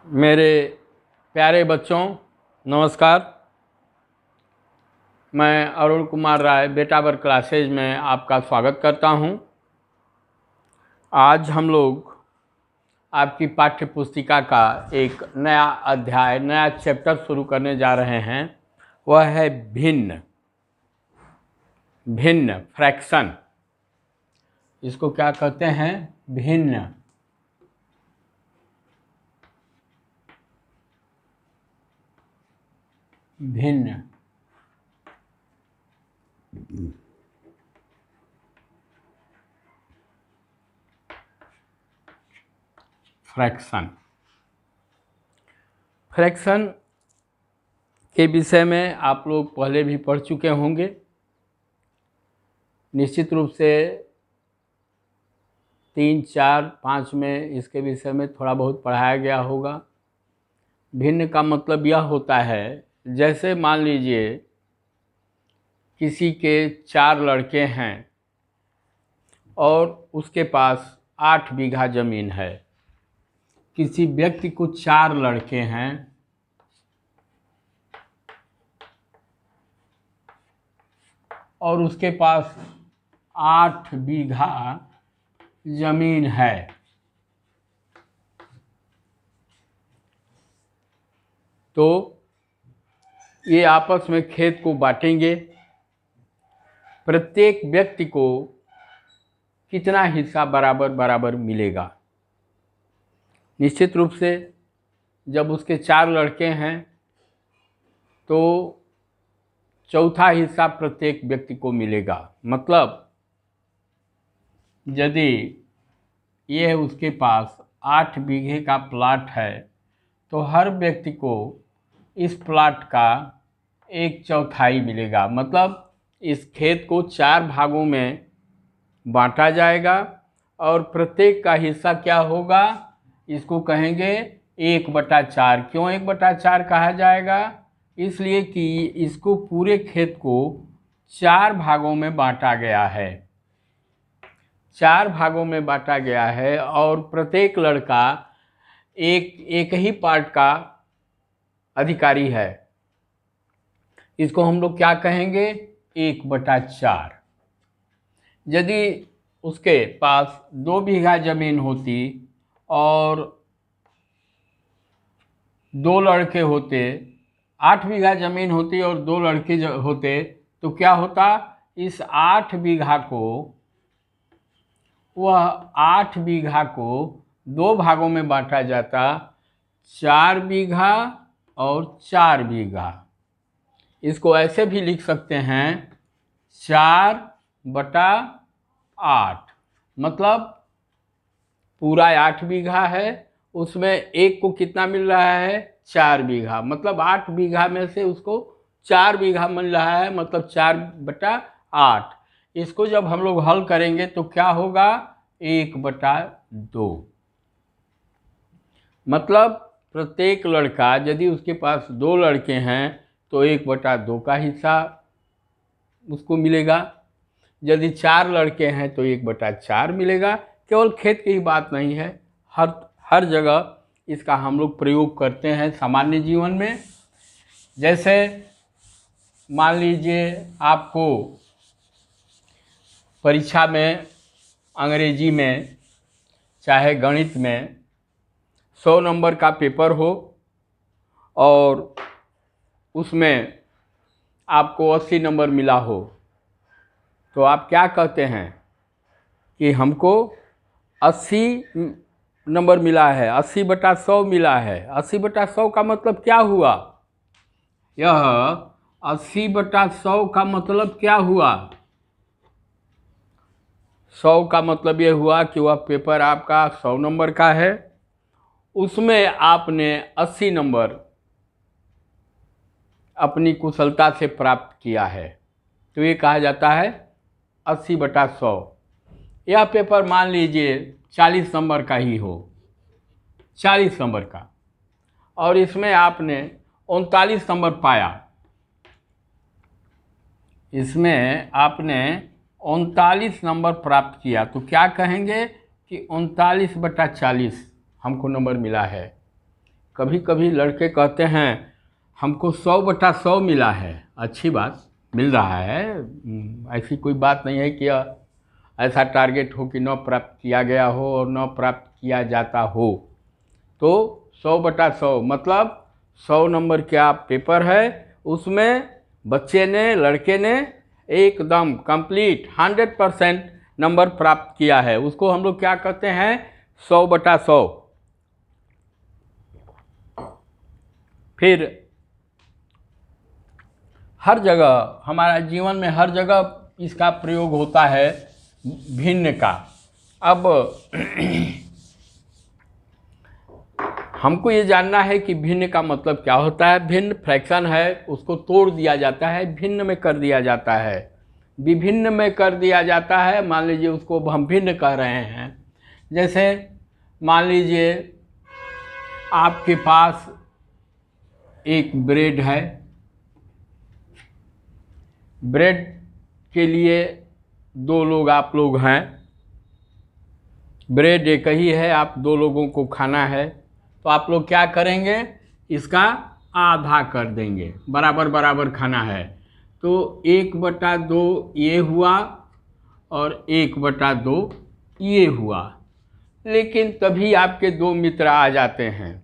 मेरे प्यारे बच्चों, नमस्कार। मैं अरुण कुमार राय बेटावर क्लासेज में आपका स्वागत करता हूं। आज हम लोग आपकी पाठ्य पुस्तिका का एक नया अध्याय, नया चैप्टर शुरू करने जा रहे हैं। वह है भिन्न फ्रैक्शन। इसको क्या कहते हैं? भिन्न। फ्रैक्शन के विषय में आप लोग पहले भी पढ़ चुके होंगे। निश्चित रूप से 3, 4, 5 में इसके विषय में थोड़ा बहुत पढ़ाया गया होगा। भिन्न का मतलब यह होता है, जैसे मान लीजिए किसी के 4 लड़के हैं और उसके पास 8 बीघा ज़मीन है। किसी व्यक्ति को 4 लड़के हैं और उसके पास 8 बीघा ज़मीन है। तो ये आपस में खेत को बांटेंगे। प्रत्येक व्यक्ति को कितना हिस्सा बराबर बराबर मिलेगा? निश्चित रूप से जब उसके 4 लड़के हैं तो चौथा हिस्सा प्रत्येक व्यक्ति को मिलेगा। मतलब यदि यह उसके पास 8 बीघे का प्लाट है तो हर व्यक्ति को इस प्लाट का 1/4 मिलेगा। मतलब इस खेत को 4 भागों में बांटा जाएगा और प्रत्येक का हिस्सा क्या होगा? इसको कहेंगे 1/4। क्यों 1/4 कहा जाएगा? इसलिए कि इसको पूरे खेत को 4 भागों में बांटा गया है। 4 भागों में बांटा गया है और प्रत्येक लड़का एक ही पार्ट का अधिकारी है। इसको हम लोग क्या कहेंगे? 1/4। यदि उसके पास 2 बीघा ज़मीन होती और 2 लड़के होते, 8 बीघा ज़मीन होती और 2 लड़के होते तो क्या होता? इस 8 बीघा को, वह 8 बीघा को 2 भागों में बांटा जाता, 4 बीघा और 4 बीघा। इसको ऐसे भी लिख सकते हैं 4/8। मतलब पूरा 8 बीघा है, उसमें एक को कितना मिल रहा है? 4 बीघा। मतलब 8 बीघा में से उसको 4 बीघा मिल रहा है, मतलब 4/8। इसको जब हम लोग हल करेंगे तो क्या होगा? 1/2। मतलब प्रत्येक लड़का, यदि उसके पास 2 लड़के हैं तो 1/2 का हिस्सा उसको मिलेगा। यदि 4 लड़के हैं तो 1/4 मिलेगा। केवल खेत की ही बात नहीं है, हर जगह इसका हम लोग प्रयोग करते हैं सामान्य जीवन में। जैसे मान लीजिए आपको परीक्षा में, अंग्रेजी में चाहे गणित में 100 नंबर का पेपर हो और उसमें आपको 80 नंबर मिला हो, तो आप क्या कहते हैं कि हमको 80 नंबर मिला है, 80/100 मिला है। 80/100 का मतलब क्या हुआ? यह 80/100 का मतलब क्या हुआ? 100 का मतलब ये हुआ कि वह पेपर आपका 100 नंबर का है, उसमें आपने 80 नंबर अपनी कुशलता से प्राप्त किया है, तो ये कहा जाता है 80/100। यह पेपर मान लीजिए 40 नंबर का ही हो, 40 नंबर का, और इसमें आपने 39 नंबर पाया। इसमें आपने 39 नंबर प्राप्त किया तो क्या कहेंगे कि 39/40 हमको नंबर मिला है। कभी कभी लड़के कहते हैं हमको 100/100 मिला है, अच्छी बात, मिल रहा है, ऐसी कोई बात नहीं है कि ऐसा टारगेट हो कि 9 प्राप्त किया गया हो और 9 प्राप्त किया जाता हो। तो 100/100 मतलब 100 नंबर का पेपर है, उसमें बच्चे ने, लड़के ने एकदम कंप्लीट 100% नंबर प्राप्त किया है, उसको हम लोग क्या कहते हैं, 100/100। फिर हर जगह, हमारा जीवन में हर जगह इसका प्रयोग होता है भिन्न का। अब हमको ये जानना है कि भिन्न का मतलब क्या होता है। भिन्न फ्रैक्शन है, उसको तोड़ दिया जाता है, भिन्न में कर दिया जाता है, विभिन्न में कर दिया जाता है। मान लीजिए उसको हम भिन्न कह रहे हैं। जैसे मान लीजिए आपके पास एक ब्रेड है, ब्रेड के लिए 2 लोग आप लोग हैं, ब्रेड एक ही है, आप 2 लोगों को खाना है, तो आप लोग क्या करेंगे, इसका आधा कर देंगे, बराबर बराबर खाना है, तो 1/2 ये हुआ और 1/2 ये हुआ। लेकिन तभी आपके 2 मित्र आ जाते हैं,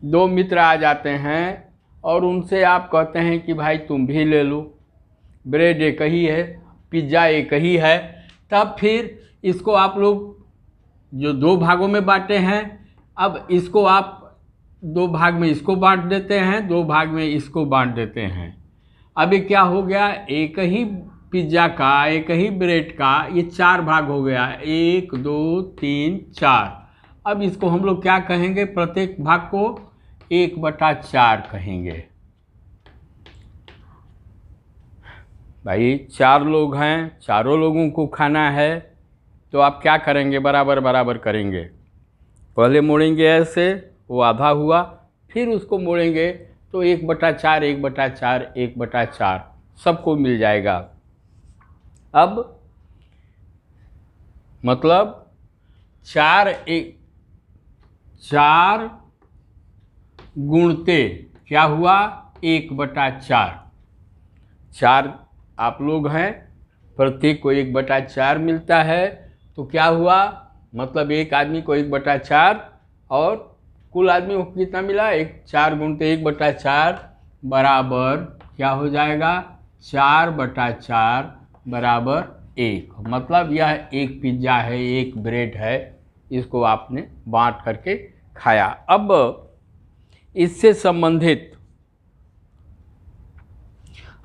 2 मित्र आ जाते हैं और उनसे आप कहते हैं कि भाई तुम भी ले लो, ब्रेड एक ही है, पिज्ज़ा एक ही है। तब फिर इसको आप लोग जो 2 भागों में बांटे हैं, अब इसको आप 2 भाग में इसको बांट देते हैं, 2 भाग में इसको बांट देते हैं। अभी क्या हो गया, एक ही पिज्ज़ा का, एक ही ब्रेड का ये 4 भाग हो गया, 1 2 3 4। अब इसको हम लोग क्या कहेंगे, प्रत्येक भाग को 1/4 कहेंगे। भाई 4 लोग हैं, चारों लोगों को खाना है, तो आप क्या करेंगे, बराबर बराबर करेंगे। पहले मोड़ेंगे ऐसे, वो आधा हुआ, फिर उसको मोड़ेंगे तो 1/4 1/4 1/4 सबको मिल जाएगा। अब मतलब 4 गुणते क्या हुआ, 1/4। 4 आप लोग हैं, प्रत्येक को 1/4 मिलता है, तो क्या हुआ, मतलब एक आदमी को 1/4 और कुल आदमी को कितना मिला, 4 गुणते 1/4 बराबर क्या हो जाएगा, 4/4 बराबर 1। मतलब यह एक पिज्ज़ा है, एक ब्रेड है, इसको आपने बांट करके खाया। अब इससे संबंधित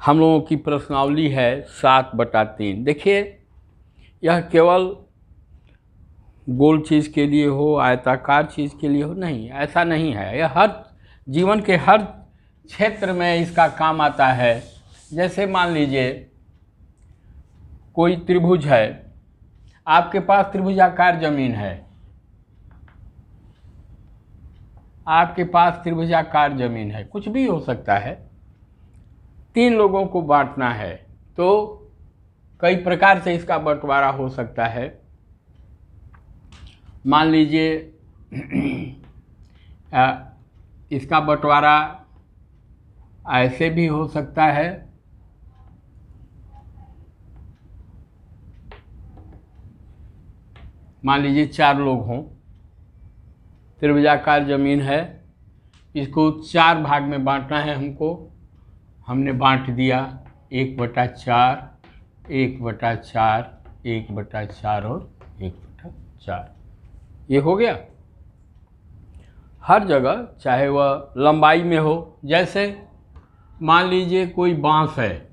हम लोगों की प्रश्नावली है 7/3। देखिए यह केवल गोल चीज़ के लिए हो, आयताकार चीज़ के लिए हो, नहीं, ऐसा नहीं है। यह हर जीवन के हर क्षेत्र में इसका काम आता है। जैसे मान लीजिए कोई त्रिभुज है, आपके पास त्रिभुजाकार जमीन है, आपके पास त्रिभुजाकार जमीन है, कुछ भी हो सकता है, 3 लोगों को बांटना है, तो कई प्रकार से इसका बंटवारा हो सकता है। मान लीजिए इसका बंटवारा ऐसे भी हो सकता है, मान लीजिए 4 लोग हों, त्रिभुजाकार ज़मीन है, इसको 4 भाग में बांटना है हमको, हमने बांट दिया 1/4 1/4 1/4 और 1/4, ये हो गया। हर जगह चाहे वह लंबाई में हो, जैसे मान लीजिए कोई बांस है,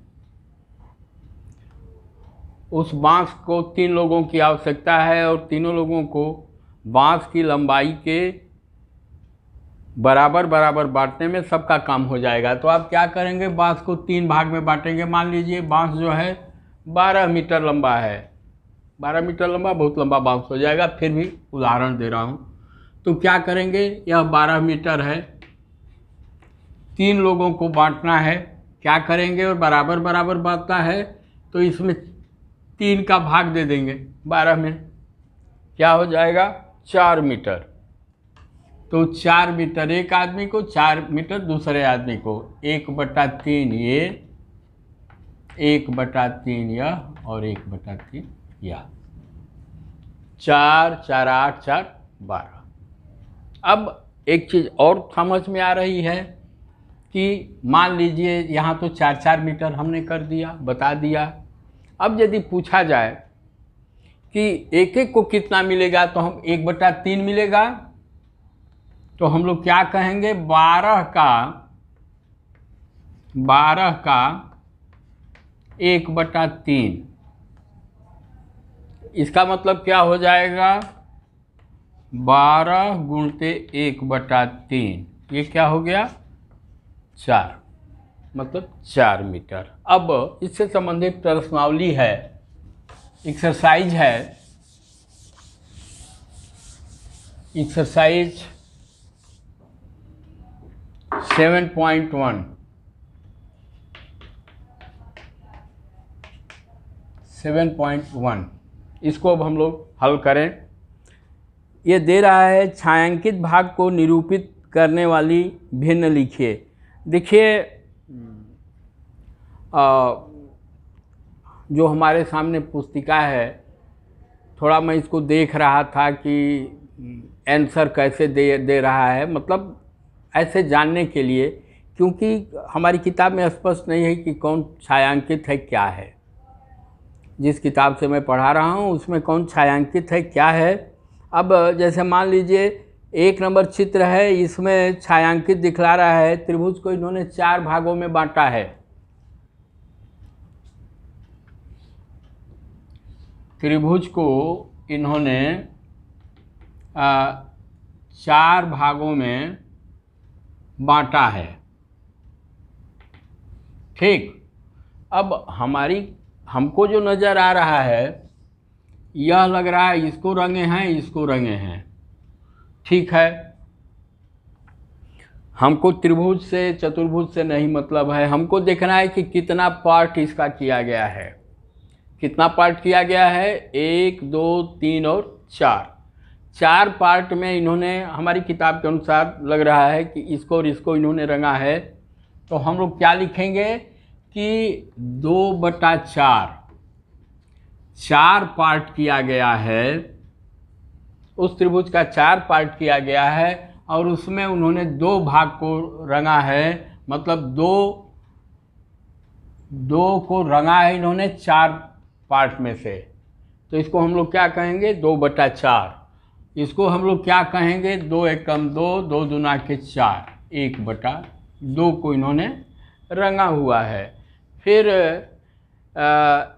उस बांस को 3 लोगों की आवश्यकता है और तीनों लोगों को बांस की लंबाई के बराबर बराबर बांटने में सबका काम हो जाएगा। तो आप क्या करेंगे, बांस को 3 भाग में बांटेंगे। मान लीजिए बांस जो है 12 मीटर लंबा है, 12 मीटर लंबा बहुत लंबा बांस हो जाएगा, फिर भी उदाहरण दे रहा हूँ। तो क्या करेंगे, यह 12 मीटर है, 3 लोगों को बांटना है, क्या करेंगे, और बराबर बराबर बांटता है, तो इसमें 3 का भाग दे देंगे 12 में, क्या हो जाएगा 4 मीटर। तो 4 मीटर एक आदमी को, 4 मीटर दूसरे आदमी को, 1/3 ये, 1/3 यह और 1/3 यह। 4 4 8 4 12। अब एक चीज़ और समझ में आ रही है कि मान लीजिए यहाँ तो 4 4 मीटर हमने कर दिया, बता दिया। अब यदि पूछा जाए कि एक एक को कितना मिलेगा, तो हम 1/3 मिलेगा, तो हम लोग क्या कहेंगे, 12 का 1/3। इसका मतलब क्या हो जाएगा, 12 गुणते 1/3, ये क्या हो गया, 4, मतलब 4 मीटर। अब इससे संबंधित प्रश्नावली है, एक्सरसाइज है, एक्सरसाइज 7.1, 7.1, इसको अब हम लोग हल करें। ये दे रहा है, छायांकित भाग को निरूपित करने वाली भिन्न लिखिए। देखिए जो हमारे सामने पुस्तिका है, थोड़ा मैं इसको देख रहा था कि आंसर कैसे दे रहा है, मतलब ऐसे जानने के लिए, क्योंकि हमारी किताब में स्पष्ट नहीं है कि कौन छायांकित है क्या है। जिस किताब से मैं पढ़ा रहा हूँ उसमें कौन छायांकित है क्या है। अब जैसे मान लीजिए 1 नंबर चित्र है, इसमें छायांकित दिखला रहा है, त्रिभुज को इन्होंने 4 भागों में बांटा है। त्रिभुज को इन्होंने 4 भागों में बांटा है, ठीक। अब हमको जो नज़र आ रहा है, यह लग रहा है इसको रंगे हैं, इसको रंगे हैं, ठीक है। हमको त्रिभुज से चतुर्भुज से नहीं मतलब है, हमको देखना है कि कितना पार्ट इसका किया गया है। कितना पार्ट किया गया है, 1 2 3 और 4, 4 पार्ट में इन्होंने, हमारी किताब के अनुसार लग रहा है कि इसको और इसको इन्होंने रंगा है। तो हम लोग क्या लिखेंगे कि 2/4, 4 पार्ट किया गया है, उस त्रिभुज का 4 पार्ट किया गया है, और उसमें उन्होंने 2 भाग को रंगा है, मतलब दो को रंगा है इन्होंने 4 पार्ट में से। तो इसको हम लोग क्या कहेंगे, 2/4। इसको हम लोग क्या कहेंगे, 2 एकम 2, 2 दूना के 4, 1/2 को इन्होंने रंगा हुआ है। फिर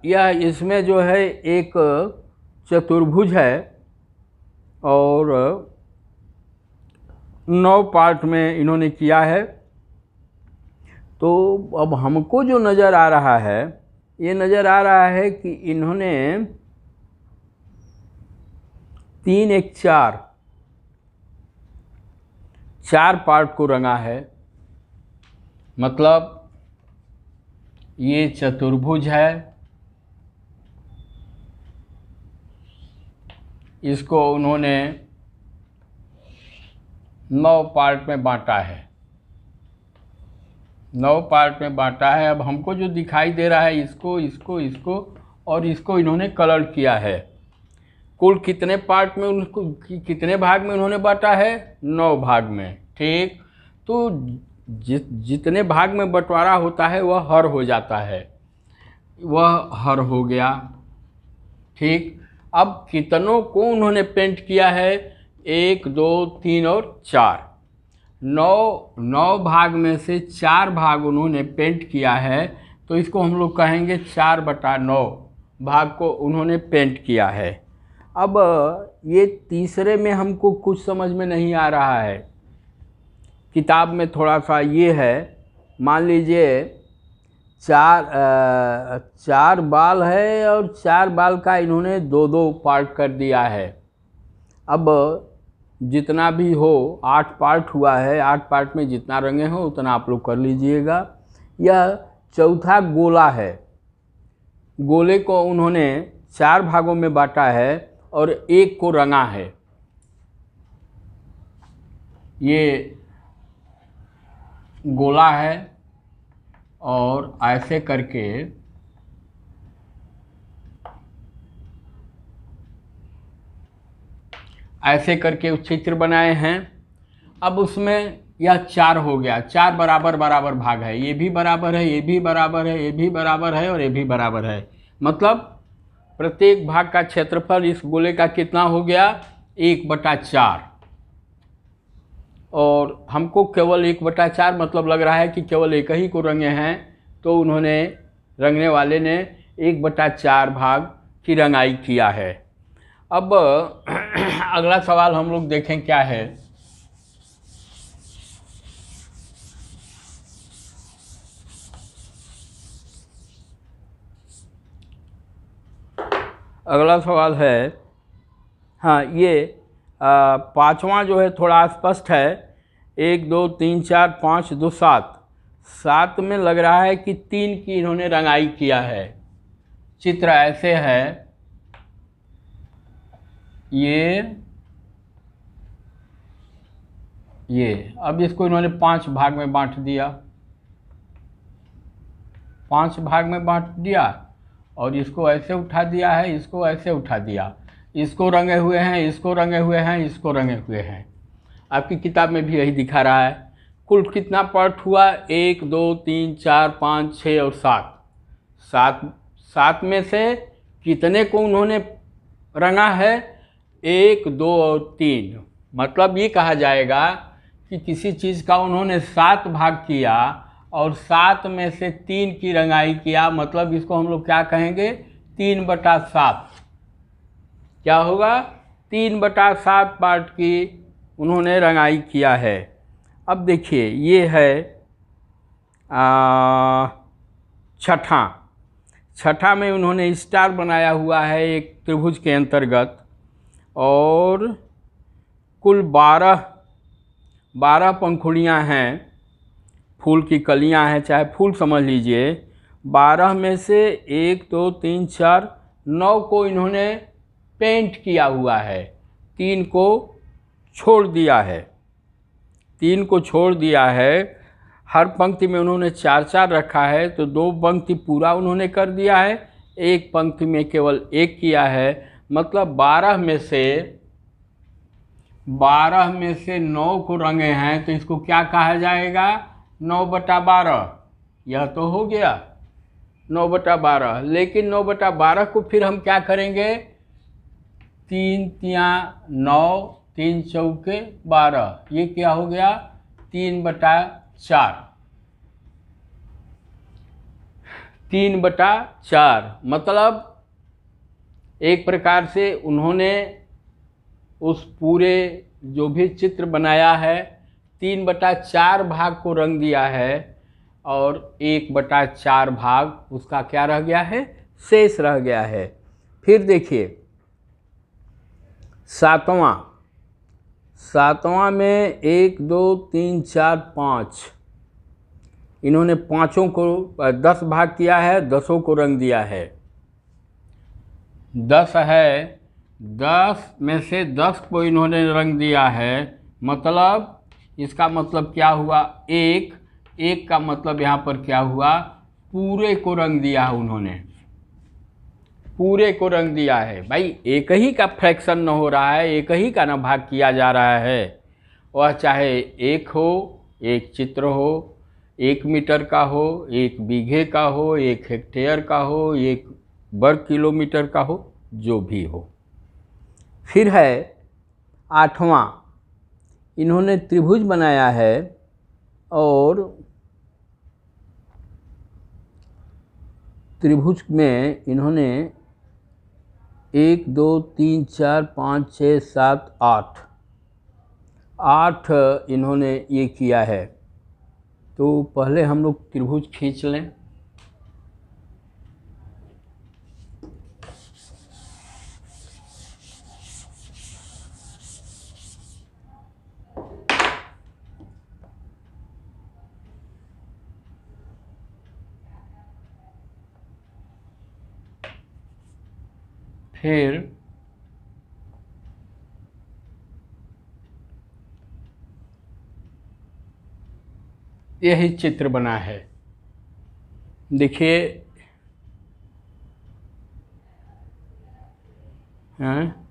यह इसमें जो है एक चतुर्भुज है और 9 पार्ट में इन्होंने किया है। तो अब हमको जो नज़र आ रहा है, ये नज़र आ रहा है कि इन्होंने 3 1 4 पार्ट को रंगा है, मतलब ये चतुर्भुज है, इसको उन्होंने 9 पार्ट में बांटा है, 9 पार्ट में बांटा है। अब हमको जो दिखाई दे रहा है, इसको इसको इसको और इसको इन्होंने कलर किया है। कुल कितने पार्ट में, उनको कितने भाग में उन्होंने बांटा है, 9 भाग में, ठीक। तो जितने भाग में बंटवारा होता है वह हर हो जाता है, वह हर हो गया, ठीक। अब कितनों को उन्होंने पेंट किया है, 1 2 3 और 4, 9 भाग में से 4 भाग उन्होंने पेंट किया है। तो इसको हम लोग कहेंगे 4/9 भाग को उन्होंने पेंट किया है। अब ये तीसरे में हमको कुछ समझ में नहीं आ रहा है, किताब में थोड़ा सा ये है, मान लीजिए 4 बाल है और 4 बाल का इन्होंने 2 पार्ट कर दिया है। अब जितना भी हो, 8 पार्ट हुआ है, 8 पार्ट में जितना रंगे हो उतना आप लोग कर लीजिएगा। यह चौथा गोला है, गोले को उन्होंने 4 भागों में बांटा है और 1 को रंगा है। ये गोला है और ऐसे करके उस चित्र बनाए हैं। अब उसमें यह 4 हो गया, 4 बराबर बराबर भाग है, ये भी बराबर है, ये भी बराबर है, ये भी बराबर है और ये भी बराबर है। मतलब प्रत्येक भाग का क्षेत्रफल इस गोले का कितना हो गया, 1/4। और हमको केवल 1/4 मतलब लग रहा है कि केवल एक ही को रंगे हैं, तो उन्होंने, रंगने वाले ने 1/4 भाग की रंगाई किया है। अब अगला सवाल हम लोग देखें क्या है। अगला सवाल है, हाँ ये पांचवा जो है थोड़ा स्पष्ट है। 1 2 3 4 5 2 7, 7 में लग रहा है कि 3 की इन्होंने रंगाई किया है। चित्र ऐसे है, ये अब इसको इन्होंने 5 भाग में बांट दिया, 5 भाग में बांट दिया और इसको ऐसे उठा दिया है, इसको ऐसे उठा दिया, इसको रंगे हुए हैं, इसको रंगे हुए हैं, इसको रंगे हुए हैं। आपकी किताब में भी यही दिखा रहा है। कुल कितना पार्ट हुआ, 1 2 3 4 5 6 और 7। 7 में से कितने को उन्होंने रंगा है, 1 2 और 3। मतलब ये कहा जाएगा कि किसी चीज़ का उन्होंने 7 भाग किया और 7 में से 3 की रंगाई किया, मतलब इसको हम लोग क्या कहेंगे, 3/7। क्या होगा, 3/7 पार्ट की उन्होंने रंगाई किया है। अब देखिए ये है छठा में उन्होंने स्टार बनाया हुआ है एक त्रिभुज के अंतर्गत, और कुल 12 पंखुड़ियाँ हैं, फूल की कलियाँ हैं, चाहे फूल समझ लीजिए। 12 में से 1 2 3 4 9 को इन्होंने पेंट किया हुआ है, 3 को छोड़ दिया है, 3 को छोड़ दिया है। हर पंक्ति में उन्होंने 4 रखा है, तो 2 पंक्ति पूरा उन्होंने कर दिया है, एक पंक्ति में केवल 1 किया है। मतलब 12 में से 9 को रंगे हैं, तो इसको क्या कहा जाएगा, 9/12। यह तो हो गया 9/12। लेकिन 9/12 को फिर हम क्या करेंगे, 3 तिया 9, 3 चौके 12, ये क्या हो गया, 3/4। 3/4 मतलब एक प्रकार से उन्होंने उस पूरे जो भी चित्र बनाया है 3/4 भाग को रंग दिया है, और 1/4 भाग उसका क्या रह गया है, शेष रह गया है। फिर देखिए सातवां में 1 2 3 4 5, इन्होंने पाँचों को 10 भाग किया है, 10 को रंग दिया है। 10 है, 10 में से 10 को इन्होंने रंग दिया है। मतलब इसका मतलब क्या हुआ, एक का मतलब यहाँ पर क्या हुआ, पूरे को रंग दिया है उन्होंने, पूरे को रंग दिया है। भाई एक ही का फ्रैक्शन न हो रहा है, एक ही का न भाग किया जा रहा है, वह चाहे एक हो, एक चित्र हो, 1 मीटर का हो, 1 बीघे का हो, 1 हेक्टेयर का हो, 1 वर्ग किलोमीटर का हो, जो भी हो। फिर है 8वां, इन्होंने त्रिभुज बनाया है, और त्रिभुज में इन्होंने 1 2 3 4 5 6 7 8 इन्होंने ये किया है। तो पहले हम लोग त्रिभुज खींच लें। फिर यही चित्र बना है। देखिए, हाँ,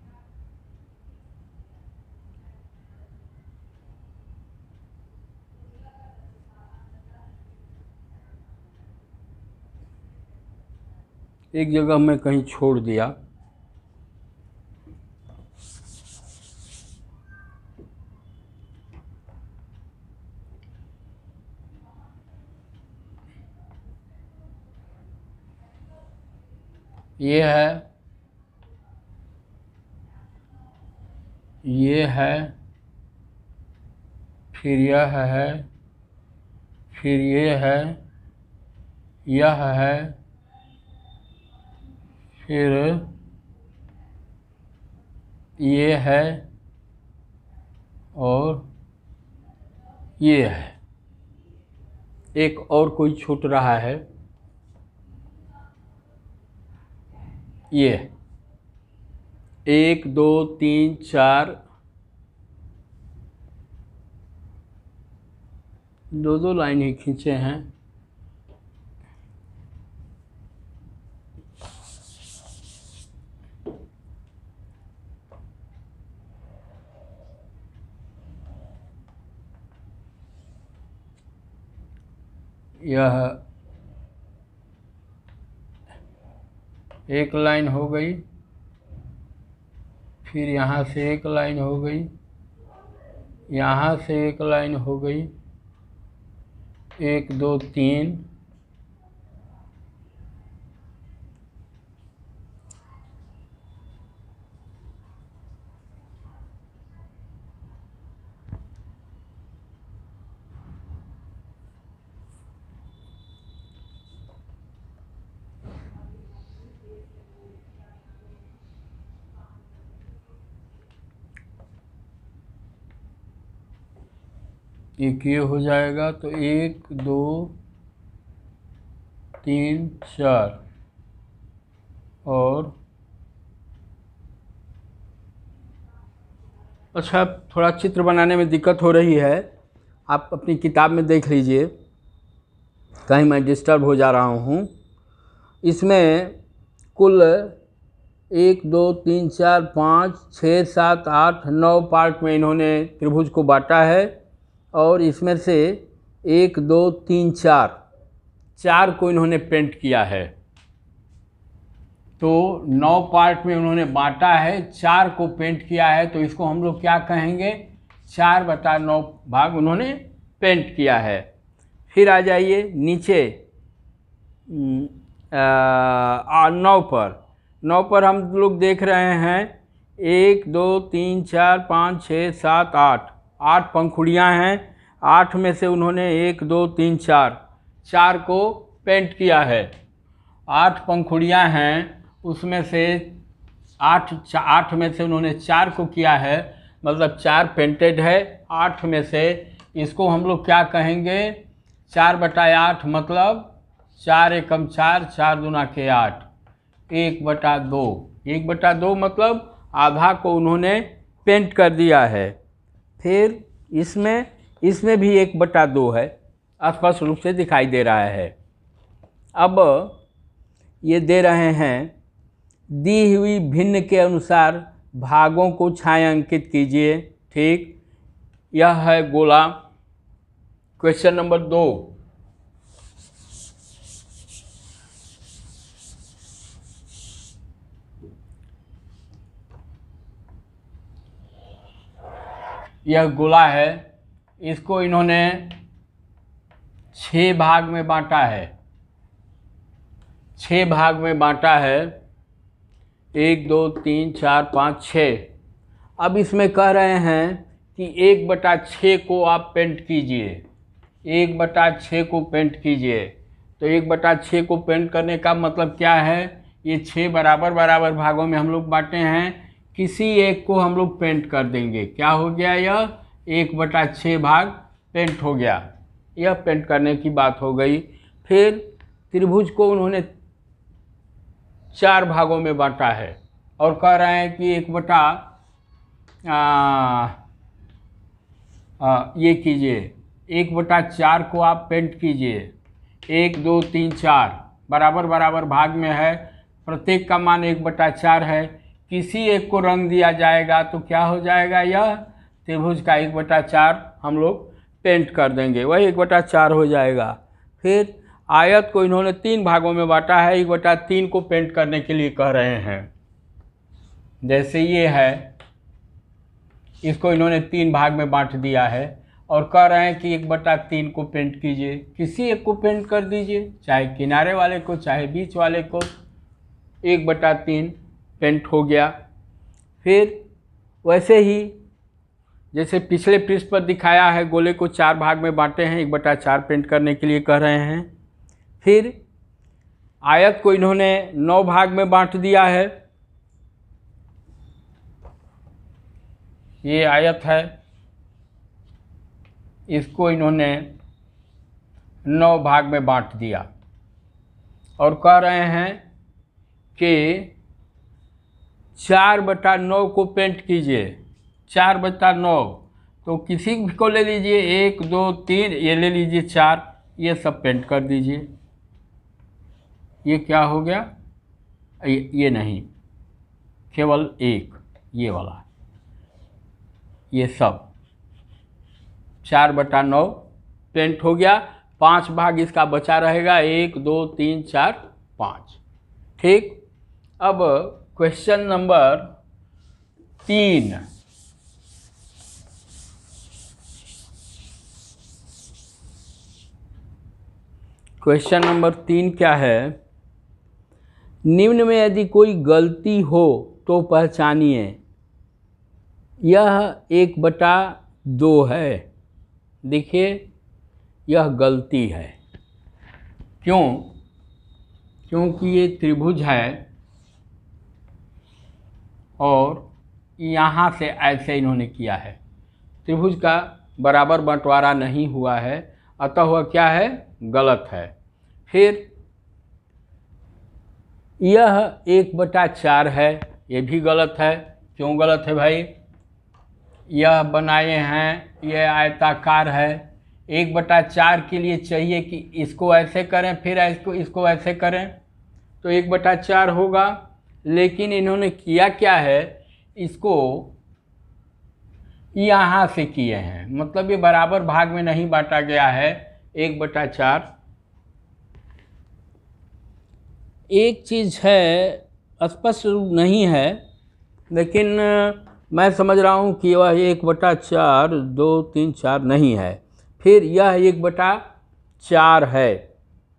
एक जगह मैं कहीं छोड़ दिया। ये है, ये है, फिर यह है, फिर ये है, यह है, फिर ये है, और ये है। एक और कोई छूट रहा है, ये 1 2 3 4, दो लाइन ही खींचे हैं। यह एक लाइन हो गई, फिर यहाँ से एक लाइन हो गई, यहाँ से एक लाइन हो गई, 1 2 3, एक ये हो जाएगा। तो 1 2 3 4, और अच्छा, थोड़ा चित्र बनाने में दिक्कत हो रही है, आप अपनी किताब में देख लीजिए, कहीं मैं डिस्टर्ब हो जा रहा हूँ। इसमें कुल 1 2 3 4 5 6 7 8 9 पार्ट में इन्होंने त्रिभुज को बांटा है, और इसमें से 1 2 3 4 को इन्होंने पेंट किया है। तो 9 पार्ट में उन्होंने बांटा है, 4 को पेंट किया है, तो इसको हम लोग क्या कहेंगे, 4/9 भाग उन्होंने पेंट किया है। फिर आ जाइए नीचे 9 पर हम लोग देख रहे हैं 1 2 3 4 5 6 7 8 पंखुड़ियाँ हैं। 8 में से उन्होंने 1 2 3 4 को पेंट किया है। 8 पंखुड़ियाँ हैं, उसमें से 8 में से उन्होंने 4 को किया है, मतलब 4 पेंटेड है। 8 में से इसको हम लोग क्या कहेंगे, 4/8, मतलब 4 एकम 4, 4 दूना के 8, 1/2। 1/2 मतलब आधा को उन्होंने पेंट कर दिया है। फिर इसमें भी 1/2 है, स्पष्ट रूप से दिखाई दे रहा है। अब ये दे रहे हैं, दी हुई भिन्न के अनुसार भागों को छायांकित कीजिए। ठीक, यह है गोला। क्वेश्चन नंबर 2, यह गोला है, इसको इन्होंने 6 भाग में बांटा है। 6 भाग में बांटा है, 1 2 3 4 5 6। अब इसमें कह रहे हैं कि 1/6 को आप पेंट कीजिए, 1/6 को पेंट कीजिए। तो 1/6 को पेंट करने का मतलब क्या है, ये 6 बराबर बराबर भागों में हम लोग बांटे हैं, किसी एक को हम लोग पेंट कर देंगे। क्या हो गया, यह 1/6 भाग पेंट हो गया। यह पेंट करने की बात हो गई। फिर त्रिभुज को उन्होंने 4 भागों में बांटा है, और कह रहे हैं कि ये कीजिए, 1/4 को आप पेंट कीजिए। 1 2 3 4 बराबर बराबर भाग में है, प्रत्येक का मान 1/4 है। किसी एक को रंग दिया जाएगा तो क्या हो जाएगा, यह त्रिभुज का 1/4 हम लोग पेंट कर देंगे, वही 1/4 हो जाएगा। फिर आयत को इन्होंने 3 भागों में बांटा है, 1/3 को पेंट करने के लिए कह रहे हैं। जैसे ये है, इसको इन्होंने 3 भाग में बांट दिया है और कह रहे हैं कि 1/3 को पेंट कीजिए। किसी एक को पेंट कर दीजिए, चाहे किनारे वाले को चाहे बीच वाले को। 1/3 पेंट हो गया। फिर वैसे ही जैसे पिछले पृष्ठ पर दिखाया है, गोले को 4 भाग में बांटे हैं, 1/4 पेंट करने के लिए कह रहे हैं। फिर आयत को इन्होंने 9 भाग में बांट दिया है। ये आयत है, इसको इन्होंने 9 भाग में बांट दिया और कह रहे हैं कि 4/9 को पेंट कीजिए। 4/9 तो किसी भी को ले लीजिए, 1 2 3, ये ले लीजिए 4, ये सब पेंट कर दीजिए। ये क्या हो गया, ये नहीं, केवल 1 ये वाला, ये सब 4/9 पेंट हो गया। 5 भाग इसका बचा रहेगा, 1 2 3 4 5। ठीक। अब क्वेश्चन नंबर 3। क्वेश्चन नंबर 3 क्या है, निम्न में यदि कोई गलती हो तो पहचानिए। यह 1/2 है। देखिए, यह गलती है। क्यों? क्योंकि ये त्रिभुज है और यहाँ से ऐसे इन्होंने किया है। त्रिभुज का बराबर बंटवारा नहीं हुआ है, अतः वह क्या है, गलत है। फिर यह 1/4 है, ये भी गलत है। क्यों गलत है भाई? यह बनाए हैं, यह आयताकार है। 1/4 के लिए चाहिए कि इसको ऐसे करें, फिर इसको ऐसे करें, तो 1/4 होगा। लेकिन इन्होंने किया क्या है, इसको यहाँ से किए हैं, मतलब ये बराबर भाग में नहीं बांटा गया है। 1/4 एक चीज़ है, स्पष्ट रूप नहीं है, लेकिन मैं समझ रहा हूँ कि वह 1/4 2 3 4 नहीं है। फिर यह 1/4 है,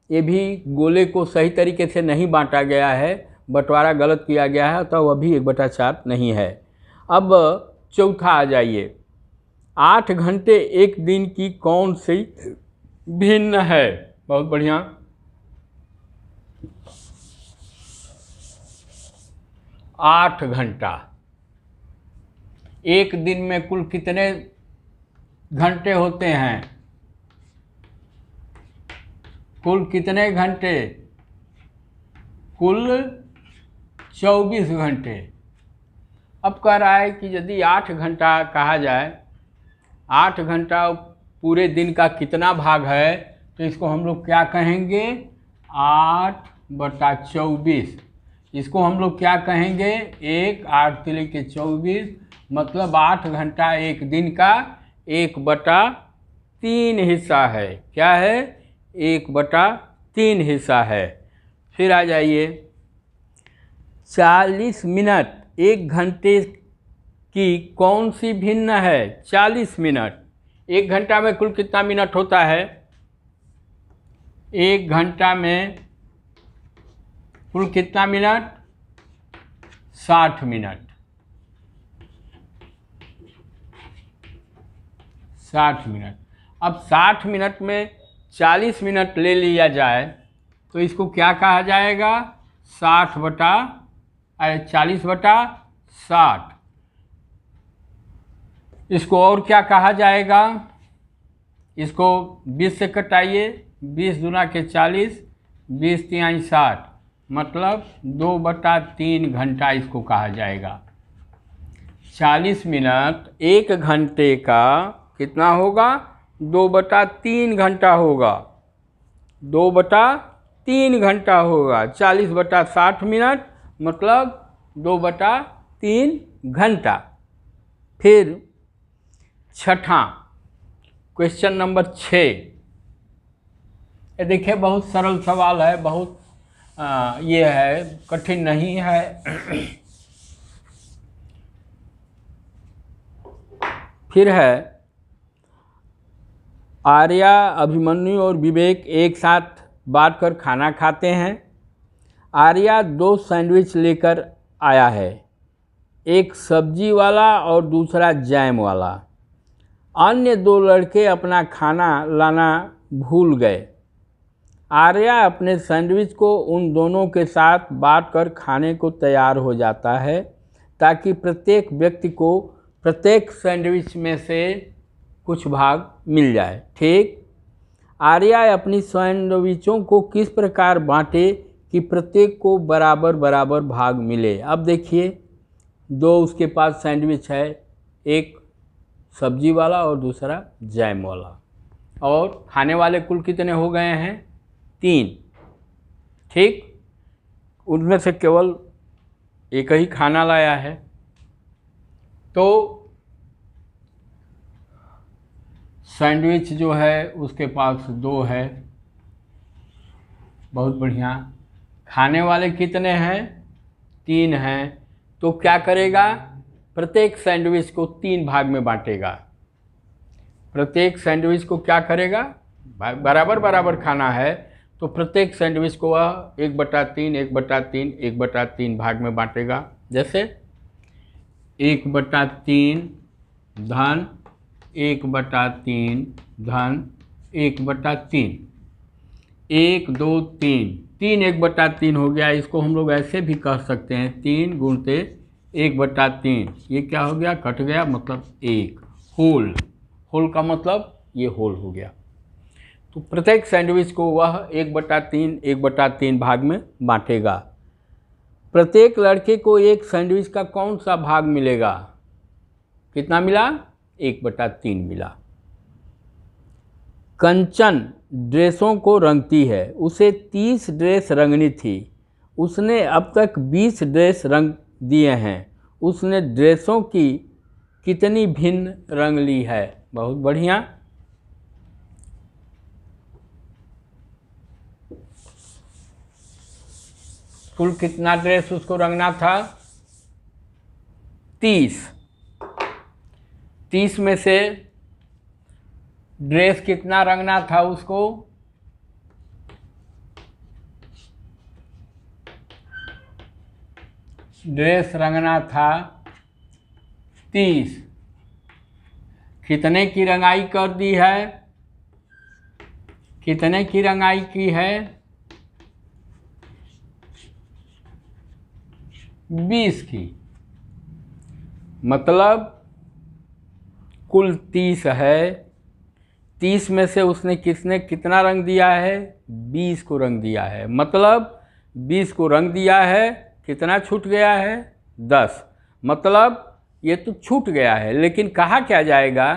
ये भी गोले को सही तरीके से नहीं बांटा गया है, बंटवारा गलत किया गया है, तो वह भी 1/4 नहीं है। अब चौथा आ जाइए, 8 घंटे एक दिन की कौन सी भिन्न है? बहुत बढ़िया। 8 घंटा, एक दिन में कुल कितने घंटे होते हैं? कुल कितने घंटे? कुल 24 घंटे। अब कह रहा है कि यदि 8 घंटा कहा जाए, 8 घंटा पूरे दिन का कितना भाग है, तो इसको हम लोग क्या कहेंगे, 8/24। इसको हम लोग क्या कहेंगे, 1 8 3 के 24, मतलब 8 घंटा एक दिन का 1/3 हिस्सा है। क्या है? 1/3 हिस्सा है। फिर आ जाइए, 40 मिनट एक घंटे की कौन सी भिन्न है? 40 मिनट। एक घंटा में कुल कितना मिनट होता है? एक घंटा में कुल कितना मिनट? 60 मिनट। 60 मिनट। अब 60 मिनट में 40 मिनट ले लिया जाए तो इसको क्या कहा जाएगा? 40/60। इसको और क्या कहा जाएगा? इसको 20 से कटाइए, 20 दूना के 40, 20 तिहाई 60, मतलब 2/3 घंटा इसको कहा जाएगा। 40 मिनट एक घंटे का कितना होगा? 2/3 घंटा होगा, 2/3 घंटा होगा। 40/60 मिनट मतलब 2/3 घंटा। फिर छठा क्वेश्चन नंबर 6, ये देखिए बहुत सरल सवाल है, बहुत ये है, कठिन नहीं है। फिर है, आर्या, अभिमन्यु और विवेक एक साथ बांटकर खाना खाते हैं। आर्या 2 सैंडविच लेकर आया है, एक सब्जी वाला और दूसरा जैम वाला। अन्य 2 लड़के अपना खाना लाना भूल गए। आर्या अपने सैंडविच को उन दोनों के साथ बांटकर खाने को तैयार हो जाता है ताकि प्रत्येक व्यक्ति को प्रत्येक सैंडविच में से कुछ भाग मिल जाए। ठीक, आर्या अपनी सैंडविचों को किस प्रकार बांटे कि प्रत्येक को बराबर बराबर भाग मिले। अब देखिए 2 उसके पास सैंडविच है, एक सब्जी वाला और दूसरा जैम वाला, और खाने वाले कुल कितने हो गए हैं? 3। ठीक, उनमें से केवल एक ही खाना लाया है। तो सैंडविच जो है उसके पास 2 है, बहुत बढ़िया। खाने वाले कितने हैं? 3 हैं। तो क्या करेगा? प्रत्येक सैंडविच को 3 भाग में बांटेगा। प्रत्येक सैंडविच को क्या करेगा? बराबर बराबर खाना है तो प्रत्येक सैंडविच को वह 1/3 1/3 1/3 भाग में बांटेगा। जैसे 1/3 धन 1/3 धन 1/3, 1 2 3, 3 1/3 हो गया। इसको हम लोग ऐसे भी कह सकते हैं 3 गुणते 1/3। ये क्या हो गया? कट गया, मतलब 1 होल। होल का मतलब ये होल हो गया। तो प्रत्येक सैंडविच को वह 1/3 1/3 भाग में बांटेगा। प्रत्येक लड़के को एक सैंडविच का कौन सा भाग मिलेगा? कितना मिला? 1/3 मिला। कंचन ड्रेसों को रंगती है, उसे 30 ड्रेस रंगनी थी। उसने अब तक 20 ड्रेस रंग दिए हैं। उसने ड्रेसों की कितनी भिन्न रंग ली है? बहुत बढ़िया। कुल कितना ड्रेस उसको रंगना था? 30। 30 में से ड्रेस कितना रंगना था उसको? ड्रेस रंगना था 30। कितने की रंगाई कर दी है? कितने की रंगाई की है? 20 की। मतलब कुल 30 है। 30 में से उसने कितना रंग दिया है? 20 को रंग दिया है। मतलब 20 को रंग दिया है, कितना छूट गया है? 10। मतलब ये तो छूट गया है, लेकिन कहा क्या जाएगा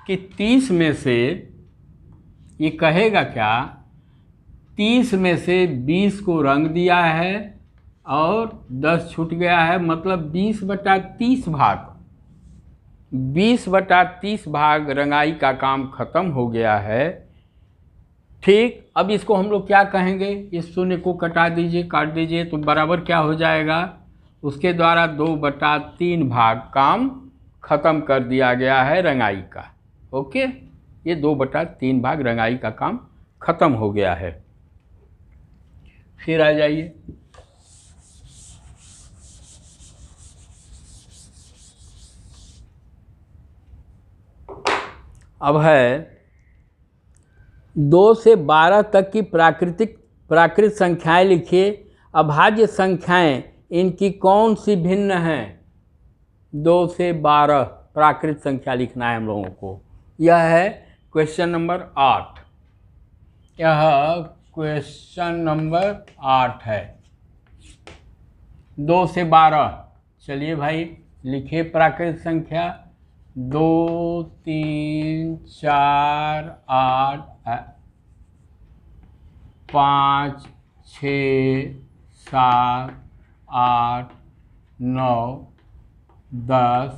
कि 30 में से, ये कहेगा क्या? 30 में से 20 को रंग दिया है और 10 छूट गया है, मतलब 20/30 भाग। 20/30 भाग रंगाई का काम खत्म हो गया है। ठीक, अब इसको हम लोग क्या कहेंगे? इस शून्य को कटा दीजिए, काट दीजिए, तो बराबर क्या हो जाएगा? उसके द्वारा 2/3 भाग काम खत्म कर दिया गया है रंगाई का। ओके, ये 2/3 भाग रंगाई का काम खत्म हो गया है। फिर आ जाइए, अब है 2 से 12 तक की प्राकृत संख्याएं लिखिए। अभाज्य संख्याएं इनकी कौन सी भिन्न हैं? 2 से 12 प्राकृत संख्या लिखना है हम लोगों को। यह है क्वेश्चन नंबर 8। यह क्वेश्चन नंबर 8 है। 2 से 12, चलिए भाई लिखिए प्राकृत संख्या। 2 3 4 8 5 6 7 8 9 10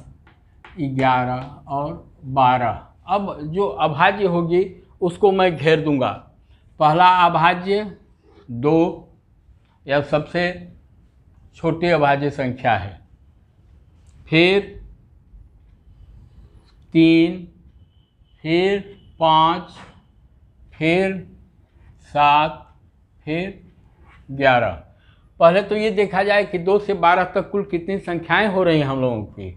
11 और 12। अब जो अभाज्य होगी उसको मैं घेर दूंगा। पहला अभाज्य 2, यह सबसे छोटी अभाज्य संख्या है। फिर 3, फिर 5, फिर 7, फिर 11। पहले तो ये देखा जाए कि 2 से 12 तक कुल कितनी संख्याएं हो रही हैं हम लोगों की।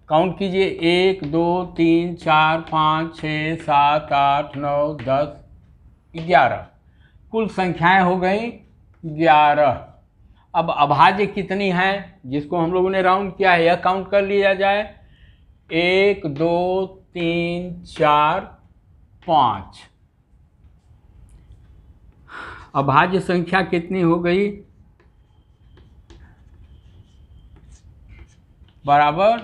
काउंट कीजिए, 1 2 3 4 5 6 7 8 9 10 11। कुल संख्याएं हो गई 11। अब अभाज्य कितनी हैं जिसको हम लोगों ने राउंड किया है, यह काउंट कर लिया जाए। 1 2 3 4 5। अभाज्य संख्या कितनी हो गई? बराबर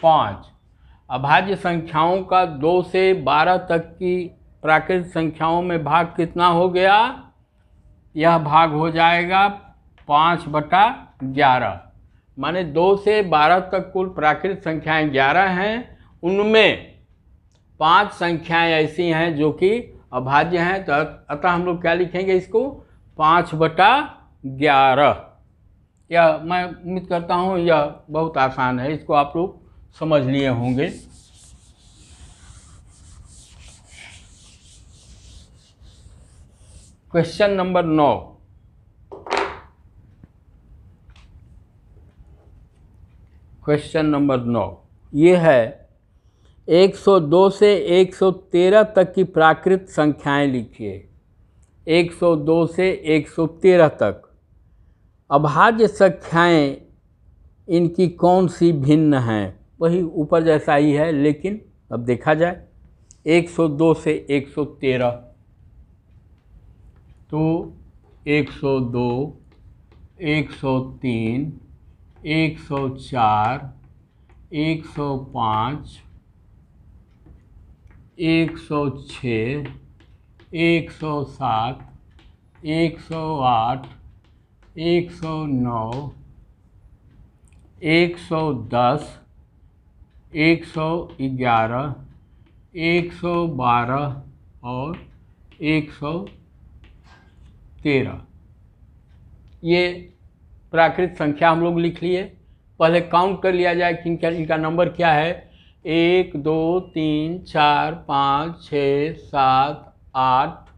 5। अभाज्य संख्याओं का 2 से 12 तक की प्राकृत संख्याओं में भाग कितना हो गया? यह भाग हो जाएगा 5/11। माने 2 से 12 तक कुल प्राकृत संख्याएं 11 हैं, उनमें 5 संख्याएं ऐसी हैं जो कि अभाज्य हैं। तो अतः हम लोग क्या लिखेंगे इसको? 5/11। यह मैं उम्मीद करता हूँ यह बहुत आसान है, इसको आप लोग समझ लिए होंगे। Question number 9। क्वेश्चन नंबर 9 ये है, 102 से 113 तक की प्राकृत संख्याएं लिखिए। 102 से 113 तक अभाज्य संख्याएं इनकी कौन सी भिन्न हैं? वही ऊपर जैसा ही है, लेकिन अब देखा जाए। 102 से 113, तो 102, 103, 104, 105, 106, 107, 108, 109, 110, 111, 112 और 113। ये प्राकृत संख्या हम लोग लिख लिए। पहले काउंट कर लिया जाए कि इनका नंबर क्या है। 1 2 3 4 5 6 7 8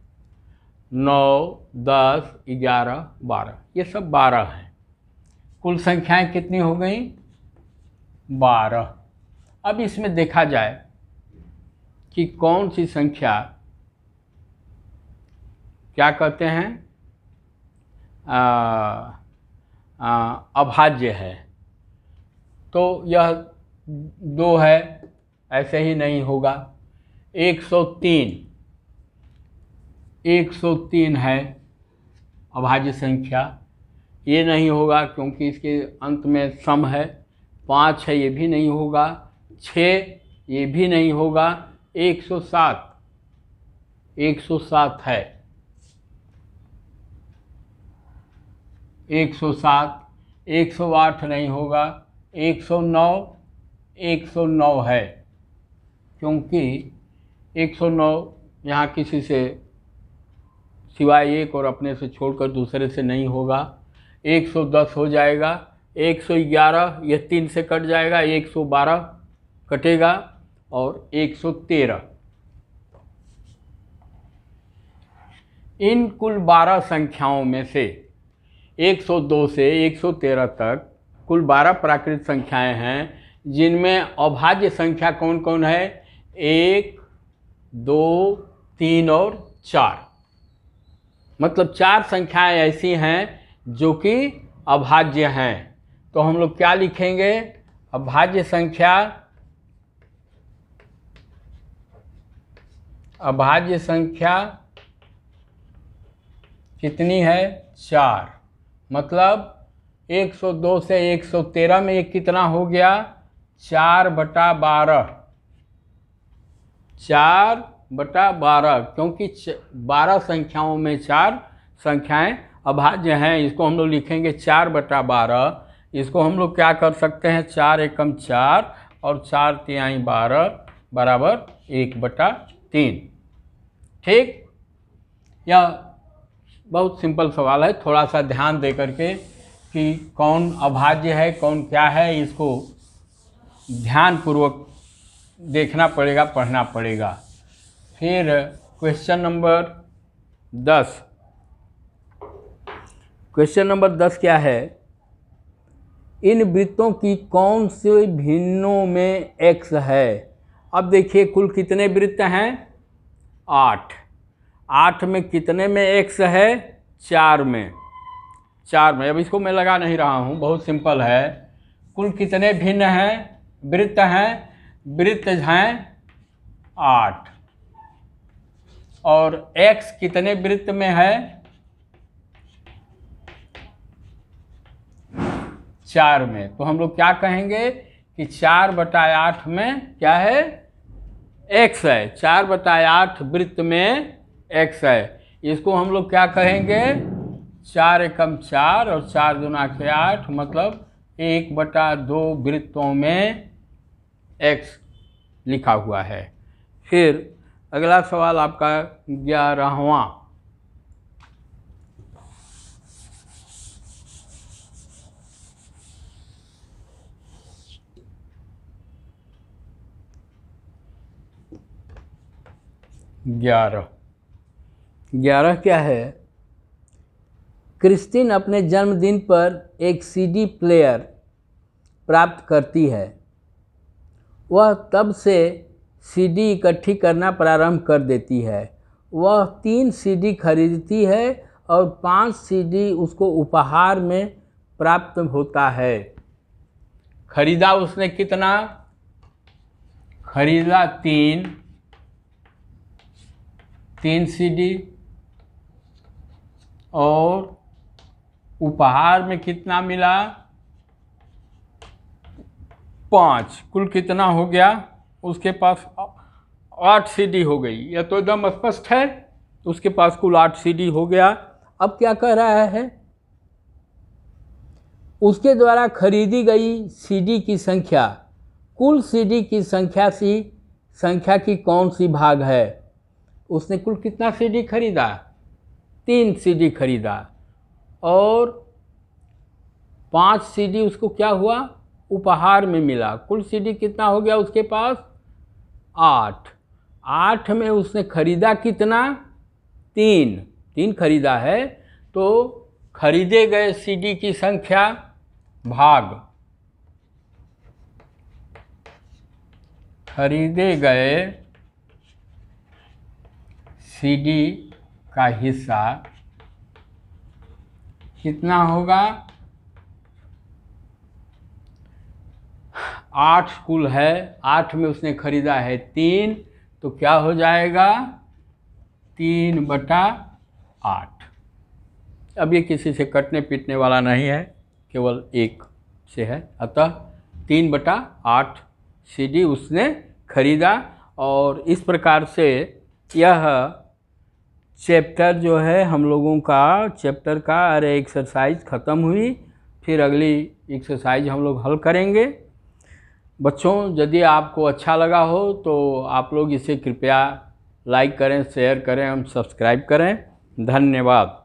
9 10 11 12। ये सब 12 हैं। कुल संख्याएं कितनी हो गई? 12। अब इसमें देखा जाए कि कौन सी संख्या क्या कहते हैं अभाज्य है। तो यह 2 है, ऐसे ही नहीं होगा। 103 है अभाज्य संख्या, ये नहीं होगा क्योंकि इसके अंत में सम है। 5 है, ये भी नहीं होगा। 6 ये भी नहीं होगा। 107 है। 107, 108 नहीं होगा। 109 है, क्योंकि 109 यहाँ किसी से सिवाय एक और अपने से छोड़कर दूसरे से नहीं होगा। 110 हो जाएगा। 111 यह 3 से कट जाएगा। 112 कटेगा और 113। इन कुल 12 संख्याओं में से 102 से 113 तक कुल 12 प्राकृत संख्याएं हैं, जिनमें अभाज्य संख्या कौन कौन है? 1 2 3 और 4। मतलब 4 संख्याएं ऐसी हैं जो कि अभाज्य हैं। तो हम लोग क्या लिखेंगे? अभाज्य संख्या कितनी है? 4। मतलब 102 से 113 में ये कितना हो गया? 4/12, 4/12, क्योंकि 12 संख्याओं में 4 संख्याएं अभाज्य हैं। इसको हम लोग लिखेंगे 4/12। इसको हम लोग क्या कर सकते हैं, 4 एकम 4 और 4 तिहाई 12 बराबर 1/3। ठीक, यह बहुत सिंपल सवाल है। थोड़ा सा ध्यान दे करके कि कौन अभाज्य है कौन क्या है, इसको ध्यानपूर्वक देखना पड़ेगा, पढ़ना पड़ेगा। फिर क्वेश्चन नंबर 10। क्वेश्चन नंबर 10 क्या है, इन वृत्तों की कौन से भिन्नों में x है। अब देखिए कुल कितने वृत्त हैं, 8। 8 में कितने में x है, 4 में। 4 में। अब इसको मैं लगा नहीं रहा हूँ, बहुत सिंपल है। कुल कितने भिन्न हैं, वृत्त हैं, वृत्त हैं 8, और x कितने वृत्त में है, 4 में। तो हम लोग क्या कहेंगे कि 4/8 में क्या है, x है। 4/8 वृत्त में x है। इसको हम लोग क्या कहेंगे, 4 एकम 4 और 4 दूना के 8, मतलब 1/2 वृत्तों में x लिखा हुआ है। फिर अगला सवाल आपका 11वां। ग्यारह क्या है, क्रिस्टीन अपने जन्मदिन पर एक CD प्लेयर प्राप्त करती है। वह तब से CD इकट्ठी करना प्रारंभ कर देती है। वह 3 CD खरीदती है और 5 CD उसको उपहार में प्राप्त होता है। खरीदा उसने कितना, खरीदा 3 CD, और उपहार में कितना मिला, 5। कुल कितना हो गया, उसके पास 8 CD हो गई। यह तो एकदम स्पष्ट है, उसके पास कुल 8 CD हो गया। अब क्या कह रहा है, उसके द्वारा खरीदी गई CD की संख्या कुल CD की संख्या की कौन सी भाग है। उसने कुल कितना CD खरीदा, 3 CD खरीदा, और 5 CD उसको क्या हुआ, उपहार में मिला। कुल CD कितना हो गया उसके पास, 8। 8 में उसने खरीदा कितना, 3 खरीदा है। तो खरीदे गए CD की संख्या भाग खरीदे गए CD का हिस्सा कितना होगा, 8 कुल है। 8 में उसने खरीदा है 3, तो क्या हो जाएगा, 3/8। अब ये किसी से कटने पीटने वाला नहीं है, केवल 1 से है। अतः 3/8 CD उसने खरीदा। और इस प्रकार से यह चैप्टर जो है हम लोगों का चैप्टर का एक्सरसाइज ख़त्म हुई। फिर अगली एक्सरसाइज हम लोग हल करेंगे। बच्चों, यदि आपको अच्छा लगा हो तो आप लोग इसे कृपया लाइक करें, शेयर करें एवं सब्सक्राइब करें। धन्यवाद।